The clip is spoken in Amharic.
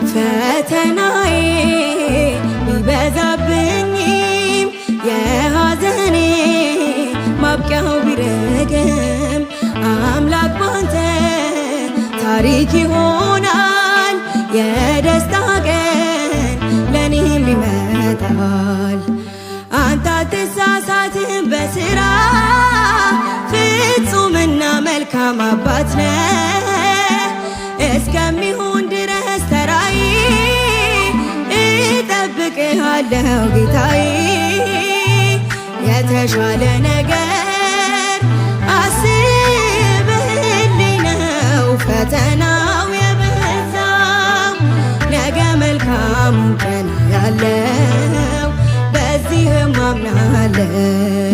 ፈተናዬ ቢበዛብኝም የሐዘኔ ማብቂያው ቢረግም አምላክ ባንተ ታሪክ ይሆናል። የደስታ ቀን ለኔም ይመጣል። አንተ አትሳሳትም በስራ ፍጹምና መልካም አባት ነህ። እስከሚሆን ድረስ ተራዬ እጠብቅሃለሁ ጌታዬ። የተሻለ ነገር አስብህልኝ ነው ፈተናው የበዛው። ነገ መልካም ቀን ያለው በዚህም አምናለሁ።